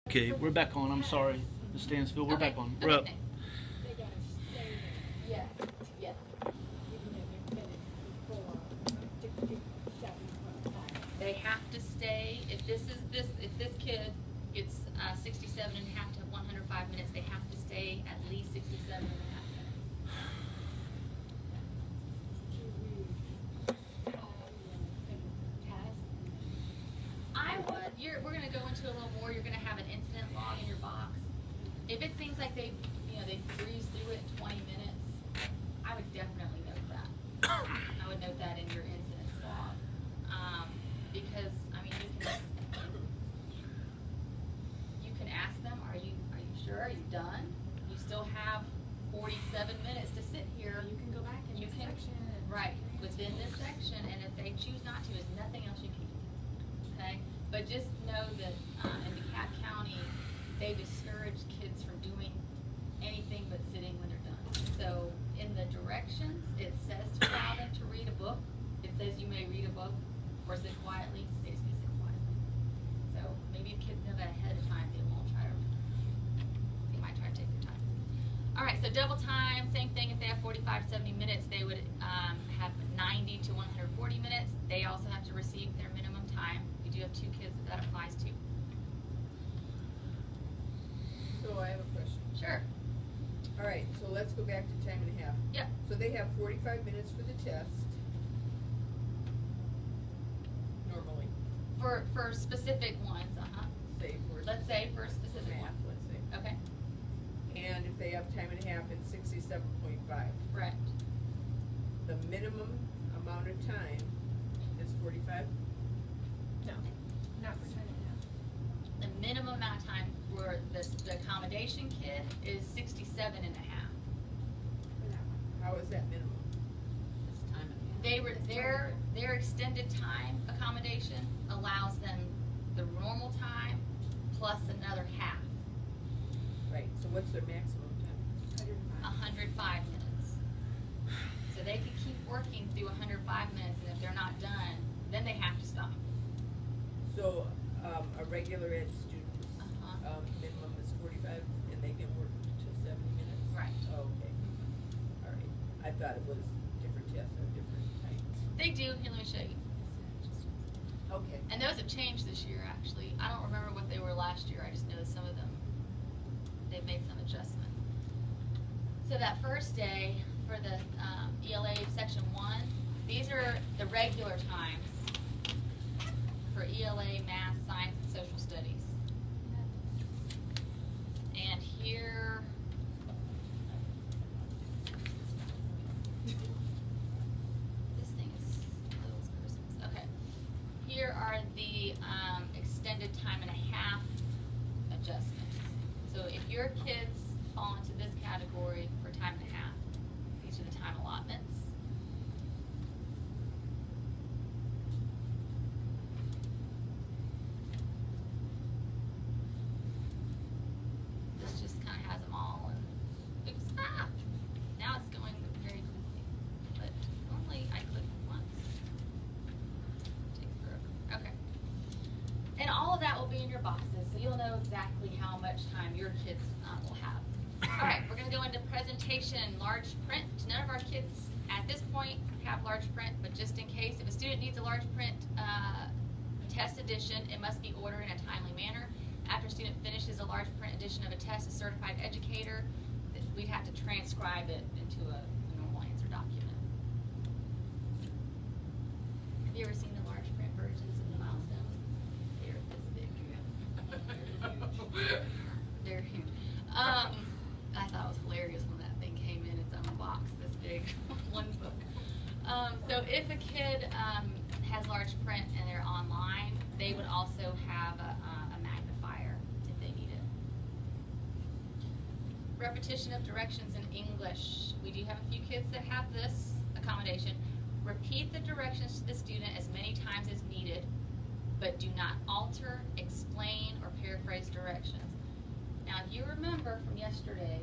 Okay, we're back on. I'm sorry, Ms. Stansfield. We're Okay. back on. Okay, We're up. thanks. They gotta stay there. Yes, yes. Even if they've been in before, to 7.5. They have to stay, if this kid gets 67 and a half to 105 minutes, they have to stay at least 67 and a half minutes. We're gonna go into a little more, you're gonna have an incident log in your box. If it seems like they breeze through it in 20 minutes, I would definitely note that. I would note that in your incident log. Because, I mean, you can ask them, are you sure, are you done? You still have 47 minutes to sit here. You can go back in this section. Right, within this section, and if they choose not to, there's nothing else you can do, okay? But just know that in DeKalb County, they discourage kids from doing anything but sitting when they're done. So in the directions, it says to allow them to read a book. It says you may read a book or sit quietly. They just need to sit quietly. So maybe if kids know that ahead of time, they won't try to. They might try to take their time. All right, so double time, same thing. If they have 45 to 70 minutes, they would have 90 to 140 minutes. They also have to receive their minimum time. We do have 2 kids that applies to. So I have a question. Sure. All right, so let's go back to time and a half. Yep. So they have 45 minutes for the test. Normally, For specific ones, say for Let's say for a specific math, one. let's say. Okay. And if they have time and a half, it's 67.5. Correct. The minimum amount of time is 45? No, not for time and a half. The minimum amount of time for the accommodation kid is 67 and a half. For that one. How is that minimum? It's time and a half. They were their extended time accommodation allows them the normal time plus another half, Right, so what's their maximum time? 105. 105 minutes. So they could keep working through 105 minutes, and if they're not done, then they have to stop. So, a regular ed student's, Uh-huh. minimum is 45 and they can work to 70 minutes? Right. Oh, okay. All right. I thought it was different tests or different times. They do. Here, let me show you. Okay. And those have changed this year, actually. I don't remember what they were last year. I just know that some of them, they've made some adjustments. So that first day for the ELA Section 1, these are the regular times for ELA, Math, Science, and Social Studies. And here, this thing is little as Christmas. Okay. Here are the extended time and a half adjustments. So if your kids fall into this category for time and a half, these are the time allotments. This just kind of has them all, and oops, now it's going very quickly. But normally I click once. Takes forever. Okay. And all of that will be in your boxes, so you'll know exactly how much time your kids will have. All right, we're going to go into presentation, large print. None of our kids at this point have large print, but just in case, if a student needs a large print test edition, it must be ordered in a timely manner. After a student finishes a large print edition of a test, a certified educator, we'd have to transcribe it into a normal answer document. Have you ever seen the large print versions of the Milestones? They're this big. They're huge. I thought it was hilarious when that thing came in its own box, this big, one book. So if a kid has large print and they're online, they would also have a magnifier if they need it. Repetition of directions in English. We do have a few kids that have this accommodation. Repeat the directions to the student as many times as needed, but do not alter, explain, or paraphrase directions. Now, if you remember from yesterday,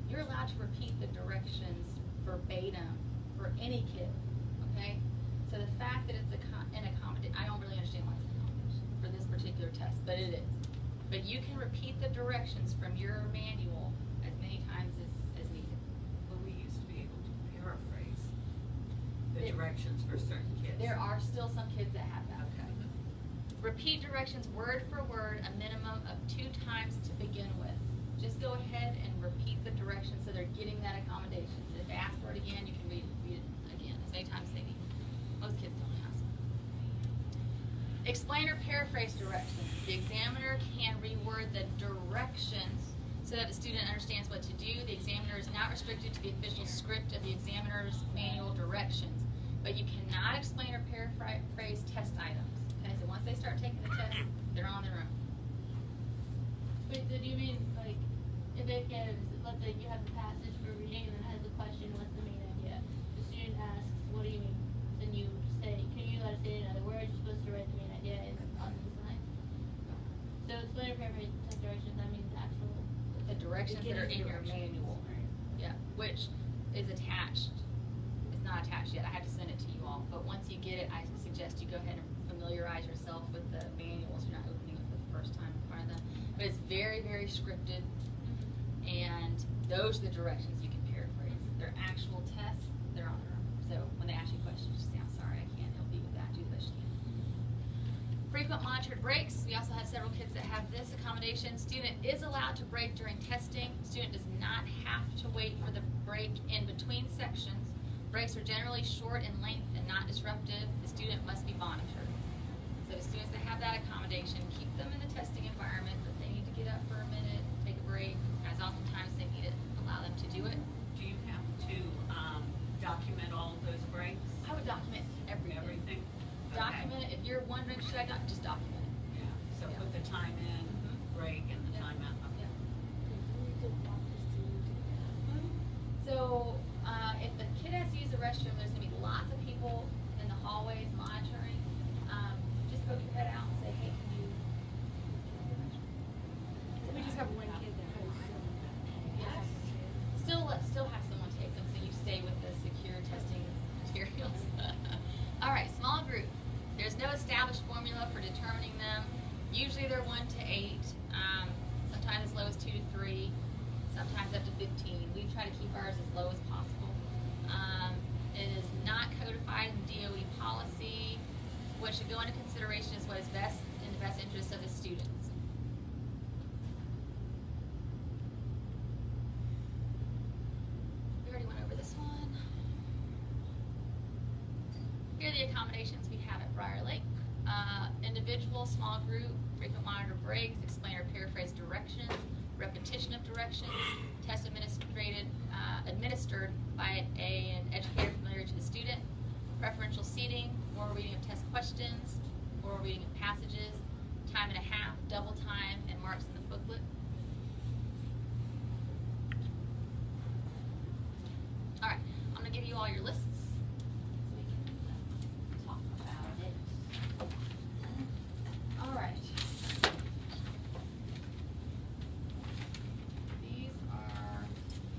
you're allowed to repeat the directions verbatim for any kid, okay? So the fact that it's an accommodation, I don't really understand why it's an accommodation for this particular test, but it is. But you can repeat the directions from your manual as many times as needed. But we used to be able to paraphrase the There- directions for certain kids. There are still some kids that have that. Okay. Repeat directions word for word a minimum of 2 times to begin with. Just go ahead and repeat the directions so they're getting that accommodation. If they ask for it again, you can read it again as many times as they need. Most kids don't ask. Explain or paraphrase directions. The examiner can reword the directions so that the student understands what to do. The examiner is not restricted to the official script of the examiner's manual directions, but you cannot explain or paraphrase test items. Okay, so once they start taking the test, they're on their own. Wait, so do you mean, like, if it gives, let's say you have a passage for reading and it has a question, what's the main idea? The student asks, what do you mean? Then you say, can you let us say in other words? You're supposed to write the main idea is on this line. So explain or paraphrase test directions, that means actual. The directions that are in your Beginning manual. directions. Yeah, which is attached. It's not attached yet. I have to send it to you all. But once you get it, I suggest you go ahead and familiarize yourself with the manuals. You're not opening it for the first time in front of them. But it's very, very scripted. And those are the directions you can paraphrase. They're actual tests. They're on their own. So when they ask you questions, just say, I'm sorry, I can't help you with that. Do the best you can. Frequent monitored breaks. We also have several kids that have this accommodation. Student is allowed to break during testing. Student does not have to wait for the break in between sections. Breaks are generally short in length and not disruptive. The student must be monitored. So the students that have that accommodation, keep them in the testing environment, but they need to get up for a minute, take a break. As oftentimes they need it, allow them to do it. Do you have to document all of those breaks? I would document everything. Everything? Okay. Document it. If you're wondering, should I just document it? Yeah, so Yeah. put the time in, break, and the Yeah. time out. Okay. So, if the kid has to use the restroom, there's gonna be lots of people in the hallways monitoring. Just poke your head out and say, hey, can you? We just have one kid that has Yes. Still have someone take them, so you stay with the secure testing materials. All right, small group. There's no established formula for determining them. Usually they're 1 to 8, sometimes as low as 2 to 3, sometimes up to 15. We try to keep ours as low as possible. It is not codified in DOE policy. What should go into consideration is what is best in the best interest of the students. We already went over this one. Here are the accommodations we have at Briar Lake. Individual, small group, frequent monitor breaks, explain or paraphrase directions, repetition of directions, test administered by an educator familiar to the student, preferential seating, oral reading of test questions, oral reading of passages, time and a half, double time, and marks in the booklet. All right, I'm gonna give you all your lists so we can talk about it. All right. These are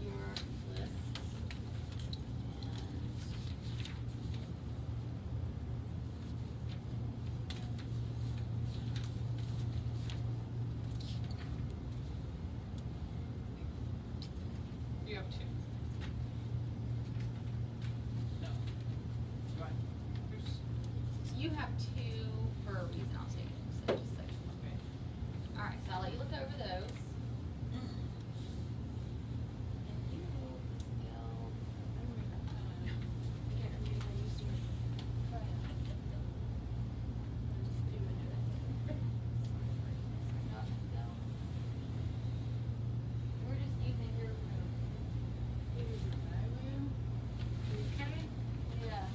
your lists. You have 2. No. Right. You have 2 for a reason, I'll take it, so just a second. Okay. All right, so I'll let you look over those. And you will still, we're just using your room. Yeah.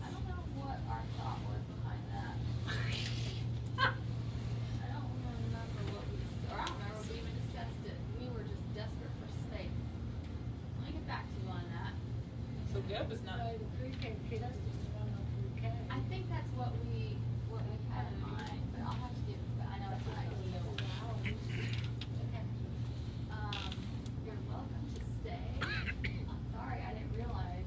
I don't know what our thought was behind that. I don't remember what we, or I don't remember if we even discussed it. We were just desperate for space. Let me get back to you on that. So Deb is not. the pre-K kids just run on pre-K. I think that's what we had in mind, but I'll have to get, I know it's not ideal. Okay. You're welcome to stay. I'm sorry, I didn't realize.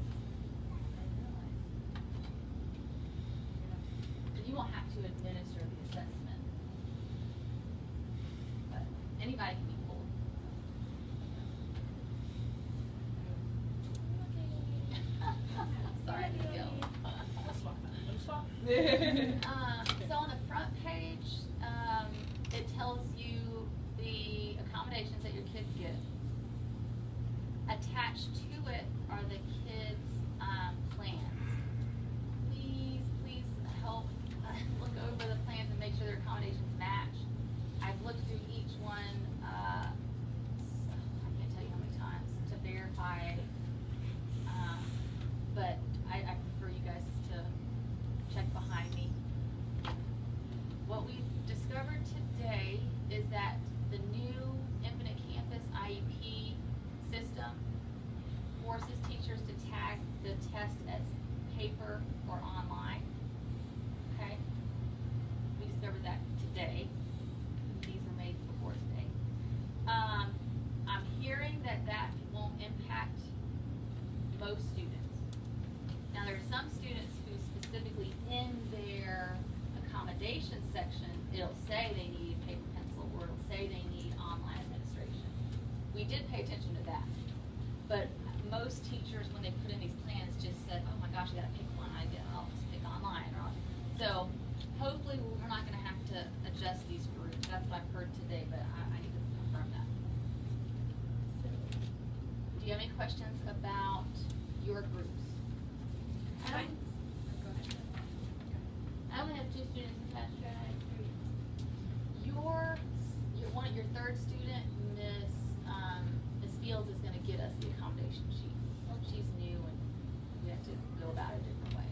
You won't have to administer the assessment. anybody can be pulled. Sorry, I need to go. So on the front page, it tells you the accommodations that your kids get. Attached to it are the kids' plans. Please help look over the plans and make sure their accommodations match. I've looked through each one, I can't tell you how many times to verify, but I prefer you guys to check behind me. What we've discovered today is that the new Infinite Campus IEP system forces teachers to tag the test as paper or online. Okay? We discovered that today. These were made before today. I'm hearing that won't impact most students. Now there are some students who specifically in their accommodation section, it'll say they need paper pencil or it'll say they need online administration. We did pay attention to that. But most teachers, when they put in these plans, just said, oh my gosh, you gotta pick one, I'll just pick online. So hopefully we're not gonna have to adjust these groups. That's what I've heard today, but I need to confirm that. So, do you have any questions about your groups? I only have 2 students attached, right? I have 3. Your third student, Miss Fields is gonna get us the accommodation sheet. She's new and we have to go about it a different way.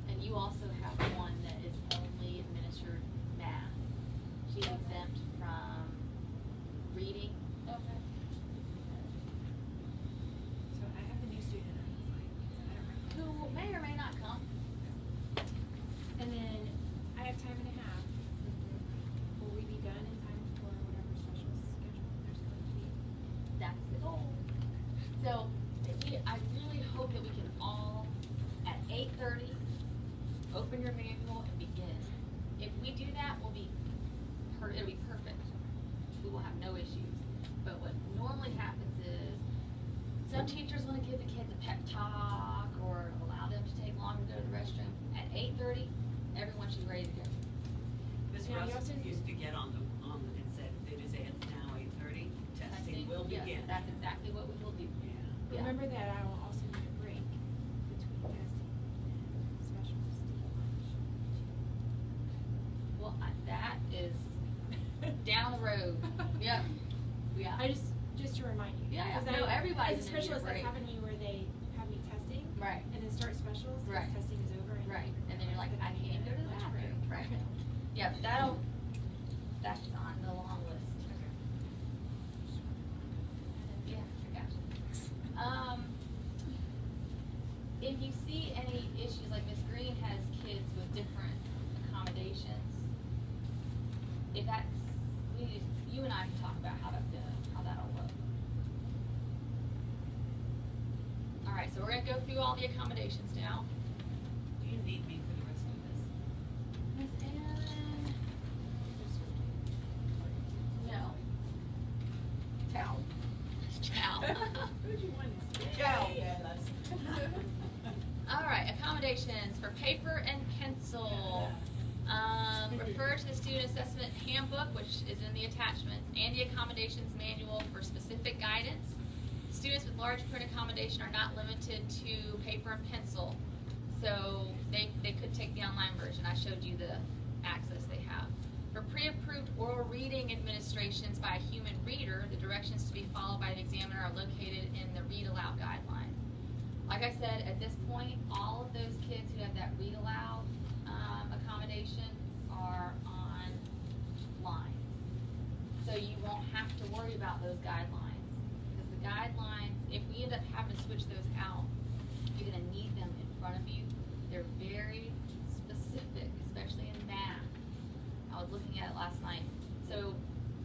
And you also have one that is only administered math. She's exempt from reading. Okay. So I have a new student, I don't remember. Who may or may not come. And then I have time and a half. Will we be done in time for whatever special schedule there's going to be? That's the goal. So, I really hope that we can all, at 8:30, open your manual and begin. If we do that, it'll be perfect. We will have no issues. But what normally happens is, some teachers want to give the kids a pep talk or allow them to take longer to go to the restroom. At 8:30, everyone should be ready to go. Ms. Now, you Russ also- used to get on and said, it is now 8:30, testing will Yes, begin. that's exactly what we will do. Yeah. Yeah. Remember that I will also need a break between testing and specials to eat lunch. Well, that is down the road. Yep. Yeah. I just to remind you. Yeah, yeah. 'Cause No, everybody's as a gonna need a specialist, that's break. happened to me where they have me testing. Right. And then start specials, because Right. testing is over. Right, and then you're like, I can't even go to the Lunch bathroom. break. Right. Yeah, that's on the long list. Yeah, I got you. If you see any issues, like Miss Green has kids with different accommodations, if that's, you and I can talk about how that'll look. All right, so we're gonna go through all the accommodations now. Do you need me for the rest of this? Miss Ann? No. Ciao. Ciao. Who'd you want? Ciao. All right, accommodations for paper and pencil. Refer to the student assessment handbook, which is in the attachments, and the accommodations manual for specific guidance. Students with large print accommodation are not limited to paper and pencil, so they could take the online version. I showed you the access they have. For pre-approved oral reading administrations by a human reader, the directions to be followed by the examiner are located in the read aloud guidelines. Like I said, at this point, all of those kids who have that read aloud accommodation are online. So you won't have to worry about those guidelines. Because the guidelines, if we end up having to switch those out, you're gonna need them in front of you. They're very specific, especially in math. I was looking at it last night. So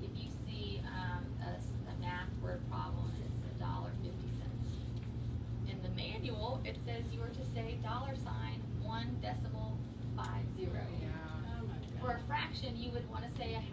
if you see a math word problem, it's $1.50. In the manual, it says you are to say $1.50. Oh my God. For a fraction, you would want to say a half.